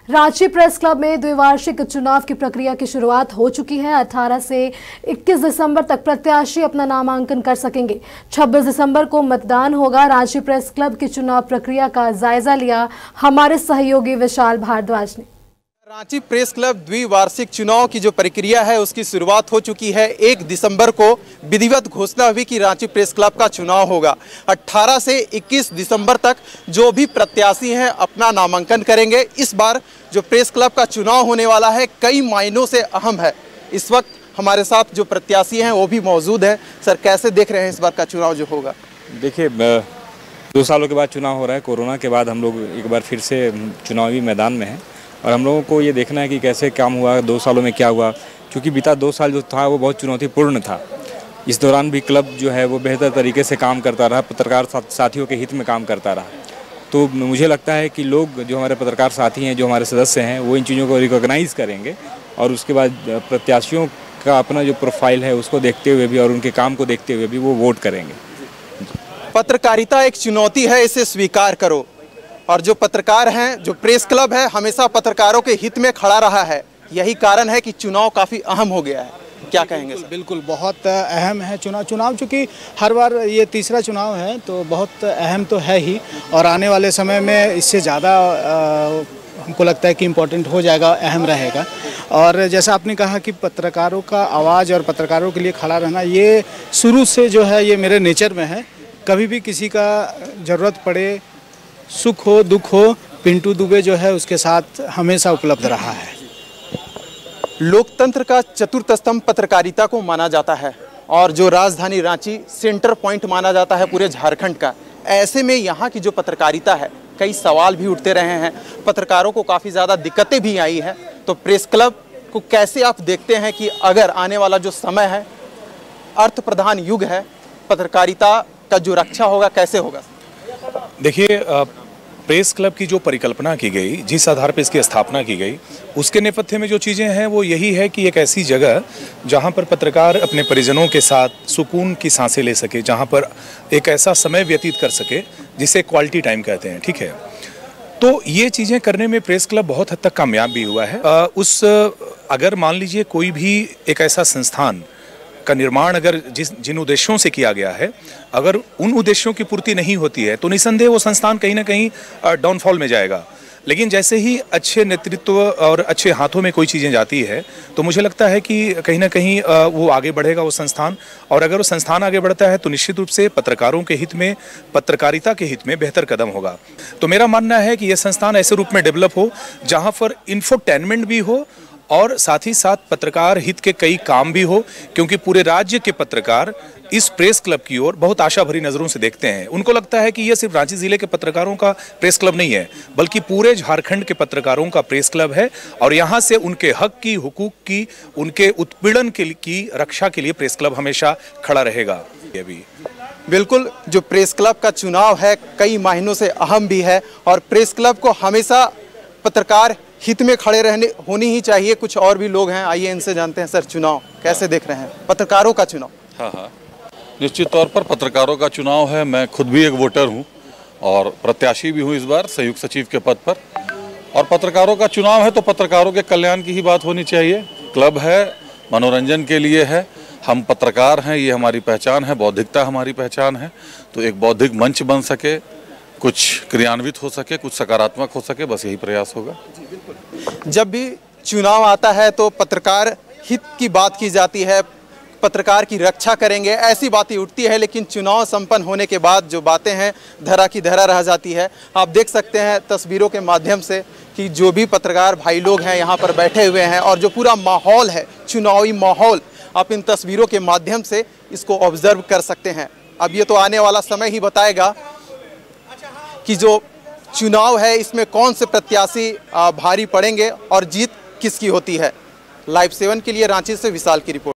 Ranchi press club में द्विवार्षिक चुनाव की प्रक्रिया की शुरुआत हो चुकी है। 18 से 21 दिसंबर तक प्रत्याशी अपना नामांकन कर सकेंगे। 26 दिसंबर को मतदान होगा। रांची प्रेस क्लब की चुनाव प्रक्रिया का जायजा लिया हमारे सहयोगी विशाल भारद्वाज ने। रांची प्रेस क्लब द्विवार्षिक चुनाव की जो प्रक्रिया है उसकी शुरुआत हो चुकी है। 1 दिसंबर को विधिवत घोषणा हुई कि रांची प्रेस क्लब का चुनाव होगा। 18 से 21 दिसंबर तक जो भी प्रत्याशी हैं अपना नामांकन करेंगे। इस बार जो प्रेस क्लब का चुनाव होने वाला है कई मायनों से अहम है। इस वक्त हमारे साथ जो प्रत्याशी हैं वो भी मौजूद हैं। सर, कैसे देख रहे हैं इस बार का चुनाव जो होगा? देखिए, 2 सालों के बाद चुनाव हो रहा है। कोरोना के बाद हम लोग एक बार फिर से चुनावी मैदान में हैं और हम लोगों को ये देखना है कि कैसे काम हुआ, 2 सालों में क्या हुआ। क्योंकि बीता 2 साल जो था वो बहुत चुनौतीपूर्ण था। इस दौरान भी क्लब जो है वो बेहतर तरीके से काम करता रहा, पत्रकार साथियों के हित में काम करता रहा। तो मुझे लगता है कि लोग जो हमारे पत्रकार साथी हैं, जो हमारे सदस्य हैं, वो इन चीज़ों को रिकॉग्नाइज़ करेंगे और उसके बाद प्रत्याशियों का अपना जो प्रोफाइल है उसको देखते हुए भी और उनके काम को देखते हुए भी वो वोट करेंगे। पत्रकारिता एक चुनौती है, इसे स्वीकार करो। और जो पत्रकार हैं, जो प्रेस क्लब है, हमेशा पत्रकारों के हित में खड़ा रहा है। यही कारण है कि चुनाव काफ़ी अहम हो गया है। क्या कहेंगे सर? बिल्कुल बहुत अहम है चुनाव चूँकि हर बार ये तीसरा चुनाव है तो बहुत अहम तो है ही, और आने वाले समय में इससे ज़्यादा हमको लगता है कि इम्पोर्टेंट हो जाएगा, अहम रहेगा। और जैसा आपने कहा कि पत्रकारों का आवाज़ और पत्रकारों के लिए खड़ा रहना, ये शुरू से जो है ये मेरे नेचर में है। कभी भी किसी का ज़रूरत पड़े, सुख हो दुख हो, पिंटू दुबे जो है उसके साथ हमेशा उपलब्ध रहा है। लोकतंत्र का चतुर्थ स्तंभ पत्रकारिता को माना जाता है और जो राजधानी रांची सेंटर पॉइंट माना जाता है पूरे झारखंड का। ऐसे में यहाँ की जो पत्रकारिता है, कई सवाल भी उठते रहे हैं, पत्रकारों को काफ़ी ज़्यादा दिक्कतें भी आई हैं। तो प्रेस क्लब को कैसे आप देखते हैं कि अगर आने वाला जो समय है, अर्थ प्रधान युग है, पत्रकारिता का जो रक्षा होगा कैसे होगा? देखिए, प्रेस क्लब की जो परिकल्पना की गई, जिस आधार पर इसकी स्थापना की गई, उसके नेपथ्य में जो चीज़ें हैं वो यही है कि एक ऐसी जगह जहां पर पत्रकार अपने परिजनों के साथ सुकून की सांसें ले सके, जहां पर एक ऐसा समय व्यतीत कर सके जिसे क्वालिटी टाइम कहते हैं। ठीक है, तो ये चीज़ें करने में प्रेस क्लब बहुत हद तक कामयाब भी हुआ है। अगर मान लीजिए कोई भी एक ऐसा संस्थान का निर्माण अगर जिन उद्देश्यों से किया गया है, अगर उन उद्देश्यों की पूर्ति नहीं होती है तो निसंदेह वो संस्थान कहीं ना कहीं डाउनफॉल में जाएगा। लेकिन जैसे ही अच्छे नेतृत्व और अच्छे हाथों में कोई चीज़ें जाती है तो मुझे लगता है कि कहीं ना कहीं वो आगे बढ़ेगा वो संस्थान। और अगर वो संस्थान आगे बढ़ता है तो निश्चित रूप से पत्रकारों के हित में, पत्रकारिता के हित में बेहतर कदम होगा। तो मेरा मानना है कि ये संस्थान ऐसे रूप में डेवलप हो जहाँ पर इंफोटेनमेंट भी हो और साथ ही साथ पत्रकार हित के कई काम भी हो, क्योंकि पूरे राज्य के पत्रकार इस प्रेस क्लब की ओर बहुत आशा भरी नज़रों से देखते हैं। उनको लगता है कि यह सिर्फ रांची जिले के पत्रकारों का प्रेस क्लब नहीं है, बल्कि पूरे झारखंड के पत्रकारों का प्रेस क्लब है और यहाँ से उनके हक की, हुकूक की, उनके उत्पीड़न की रक्षा के लिए प्रेस क्लब हमेशा खड़ा रहेगा। ये भी बिल्कुल, जो प्रेस क्लब का चुनाव है कई मायनों से अहम भी है और प्रेस क्लब को हमेशा पत्रकार हित में खड़े होनी ही चाहिए। कुछ और भी लोग हैं, आइए इनसे जानते हैं। सर, चुनाव कैसे देख रहे हैं, पत्रकारों का चुनाव? हाँ, निश्चित तौर पर पत्रकारों का चुनाव है। मैं खुद भी एक वोटर हूं और प्रत्याशी भी हूं इस बार संयुक्त सचिव के पद पर। और पत्रकारों का चुनाव है तो पत्रकारों के कल्याण की ही बात होनी चाहिए। क्लब है, मनोरंजन के लिए है, हम पत्रकार हैं, ये हमारी पहचान है, बौद्धिकता हमारी पहचान है। तो एक बौद्धिक मंच बन सके, कुछ क्रियान्वित हो सके, कुछ सकारात्मक हो सके, बस यही प्रयास होगा। जब भी चुनाव आता है तो पत्रकार हित की बात की जाती है, पत्रकार की रक्षा करेंगे, ऐसी बातें उठती है। लेकिन चुनाव संपन्न होने के बाद जो बातें हैं धरा की धरा रह जाती है। आप देख सकते हैं तस्वीरों के माध्यम से कि जो भी पत्रकार भाई लोग हैं यहाँ पर बैठे हुए हैं और जो पूरा माहौल है, चुनावी माहौल, आप इन तस्वीरों के माध्यम से इसको ऑब्जर्व कर सकते हैं। अब ये तो आने वाला समय ही बताएगा कि जो चुनाव है इसमें कौन से प्रत्याशी भारी पड़ेंगे और जीत किसकी होती है। लाइव 7 के लिए रांची से विशाल की रिपोर्ट।